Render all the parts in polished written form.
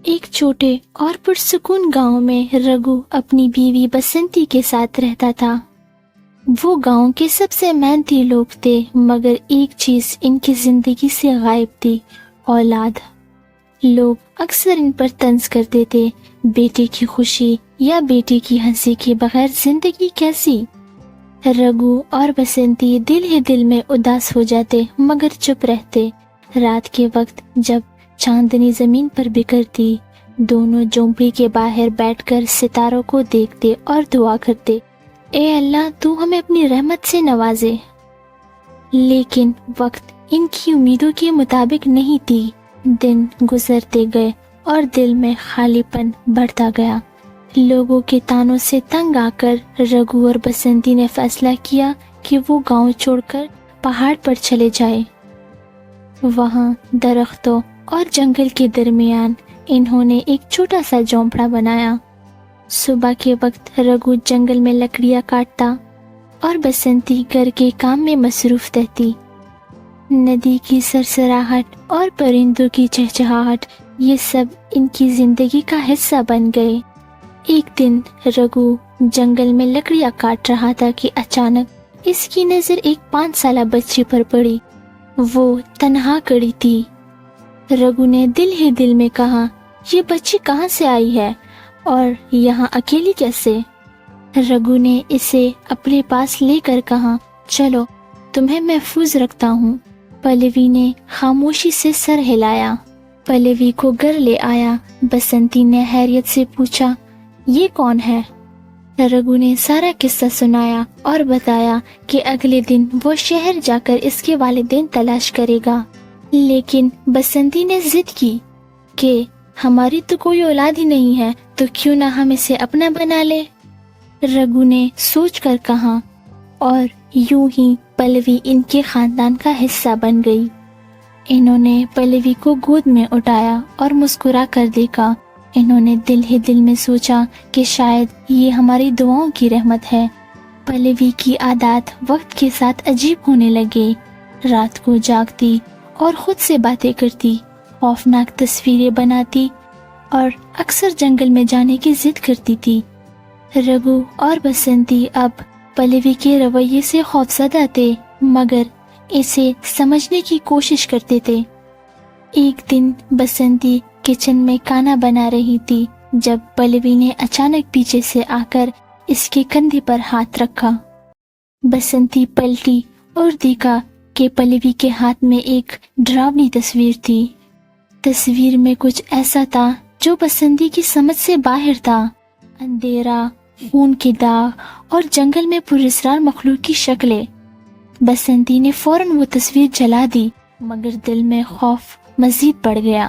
ایک چھوٹے اور پرسکون گاؤں میں رگو اپنی بیوی بسنتی کے ساتھ رہتا تھا۔ وہ گاؤں کے سب سے محنتی لوگ تھے، مگر ایک چیز ان کی زندگی سے غائب تھی: اولاد۔ لوگ اکثر ان پر طنز کرتے تھے، بیٹے کی خوشی یا بیٹے کی ہنسی کے بغیر زندگی کیسی؟ رگو اور بسنتی دل ہی دل میں اداس ہو جاتے مگر چپ رہتے۔ رات کے وقت جب چاندنی زمین پر بکھرتی، دونوں جھونپڑی کے باہر بیٹھ کر ستاروں کو دیکھتے اور دعا کرتے، اے اللہ تو ہمیں اپنی رحمت سے نوازے۔ لیکن وقت ان کی امیدوں کے مطابق نہیں تھی۔ دن گزرتے گئے اور دل میں خالی پن بڑھتا گیا۔ لوگوں کے تانوں سے تنگ آ کر رگو اور بسنتی نے فیصلہ کیا کہ وہ گاؤں چھوڑ کر پہاڑ پر چلے جائیں۔ وہاں درختوں اور جنگل کے درمیان انہوں نے ایک چھوٹا سا جھونپڑا بنایا۔ صبح کے وقت رگو جنگل میں لکڑیاں کاٹتا اور بسنتی گھر کے کام میں مصروف رہتی۔ ندی کی سرسراہٹ اور پرندوں کی چہچہاہٹ یہ سب ان کی زندگی کا حصہ بن گئے۔ ایک دن رگو جنگل میں لکڑیاں کاٹ رہا تھا کہ اچانک اس کی نظر ایک 5 سالہ بچی پر پڑی۔ وہ تنہا کھڑی تھی۔ رگو نے دل ہی دل میں کہا، یہ بچی کہاں سے آئی ہے اور یہاں اکیلی کیسے؟ رگو نے اسے اپنے پاس لے کر کہا، چلو تمہیں محفوظ رکھتا ہوں۔ پلوی نے خاموشی سے سر ہلایا۔ پلوی کو گھر لے آیا۔ بسنتی نے حیرت سے پوچھا، یہ کون ہے؟ رگو نے سارا قصہ سنایا اور بتایا کہ اگلے دن وہ شہر جا کر اس کے والدین تلاش کرے گا۔ لیکن بسنتی نے ضد کی کہ ہماری تو کوئی اولاد ہی نہیں ہے، تو کیوں نہ ہم اسے اپنا بنا لے؟ رگو نے سوچ کر کہا، اور یوں ہی پلوی ان کے خاندان کا حصہ بن گئی۔ انہوں نے پلوی کو گود میں اٹھایا اور مسکرا کر دیکھا۔ انہوں نے دل ہی دل میں سوچا کہ شاید یہ ہماری دعاؤں کی رحمت ہے۔ پلوی کی عادات وقت کے ساتھ عجیب ہونے لگے۔ رات کو جاگتی اور خود سے باتیں کرتی، خوفناک تصویریں بناتی اور اکثر جنگل میں جانے کی ضد کرتی تھی۔ رگو اور بسنتی اب پلوی کے رویے سے خوفزدہ تھے، مگر اسے سمجھنے کی کوشش کرتے تھے۔ ایک دن بسنتی کچن میں کھانا بنا رہی تھی جب پلوی نے اچانک پیچھے سے آ کر اس کے کندھے پر ہاتھ رکھا۔ بسنتی پلٹی اور دیکھا کہ پلوی کے ہاتھ میں ایک ڈراؤنی تصویر تھی۔ تصویر میں کچھ ایسا تھا جو بسنتی کی سمجھ سے باہر تھا۔ اندھیرا، خون کے داغ اور جنگل میں پراسرار مخلوق کی شکلیں۔ بسنتی نے فوراً وہ تصویر جلا دی، مگر دل میں خوف مزید بڑھ گیا۔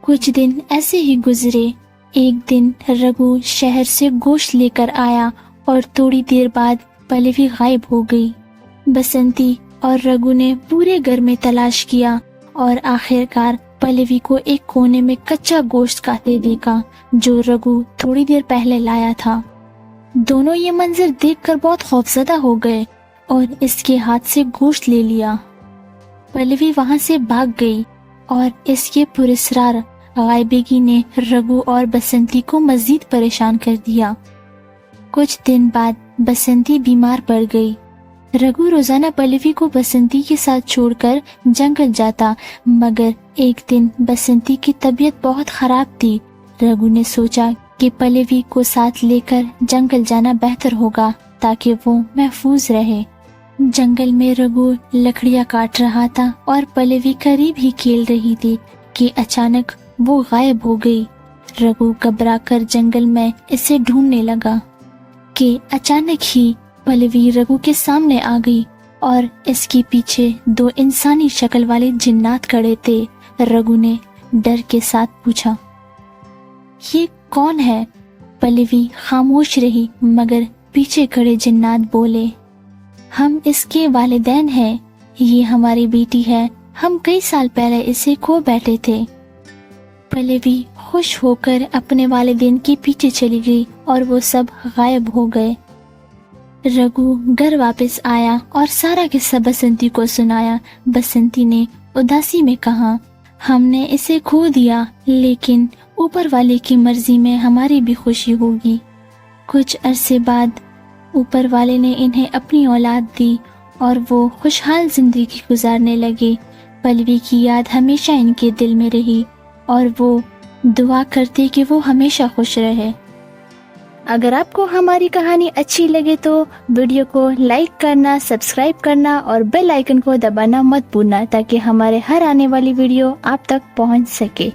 کچھ دن ایسے ہی گزرے۔ ایک دن رگو شہر سے گوشت لے کر آیا اور تھوڑی دیر بعد پلوی غائب ہو گئی۔ بسنتی اور رگو نے پورے گھر میں تلاش کیا اور آخر کار پلوی کو ایک کونے میں کچا گوشت کھاتے دیکھا جو رگو تھوڑی دیر پہلے لایا تھا۔ دونوں یہ منظر دیکھ کر بہت خوفزدہ ہو گئے اور اس کے ہاتھ سے گوشت لے لیا۔ پلوی وہاں سے بھاگ گئی اور اس کے پراسرار غائبگی نے رگو اور بسنتی کو مزید پریشان کر دیا۔ کچھ دن بعد بسنتی بیمار پڑ گئی۔ رگو روزانہ پلوی کو بسنتی کے ساتھ چھوڑ کر جنگل جاتا، مگر ایک دن بسنتی کی طبیعت بہت خراب تھی۔ رگو نے سوچا کہ پلوی کو ساتھ لے کر جنگل جانا بہتر ہوگا تاکہ وہ محفوظ رہے۔ جنگل میں رگو لکڑیاں کاٹ رہا تھا اور پلوی قریب ہی کھیل رہی تھی کہ اچانک وہ غائب ہو گئی۔ رگو گھبرا کر جنگل میں اسے ڈھونڈنے لگا کہ اچانک ہی پلوی رگو کے سامنے آ گئی اور اس کے پیچھے 2 انسانی شکل والے جنات کھڑے تھے۔ رگو نے ڈر کے ساتھ پوچھا، یہ کون ہے؟ پلوی خاموش رہی، مگر پیچھے کھڑے جنات بولے، ہم اس کے والدین ہیں، یہ ہماری بیٹی ہے، ہم کئی سال پہلے اسے کھو بیٹھے تھے۔ پلوی خوش ہو کر اپنے والدین کے پیچھے چلی گئی اور وہ سب غائب ہو گئے۔ رگو گھر واپس آیا اور سارا قصہ بسنتی کو سنایا۔ بسنتی نے اداسی میں کہا، ہم نے اسے کھو دیا، لیکن اوپر والے کی مرضی میں ہماری بھی خوشی ہوگی۔ کچھ عرصے بعد اوپر والے نے انہیں اپنی اولاد دی اور وہ خوشحال زندگی گزارنے لگے۔ پلوی کی یاد ہمیشہ ان کے دل میں رہی اور وہ دعا کرتے کہ وہ ہمیشہ خوش رہے۔ اگر آپ کو ہماری کہانی اچھی لگے تو ویڈیو کو لائک کرنا، سبسکرائب کرنا اور بیل آئیکن کو دبانا مت بھولنا تاکہ ہمارے ہر آنے والی ویڈیو آپ تک پہنچ سکے۔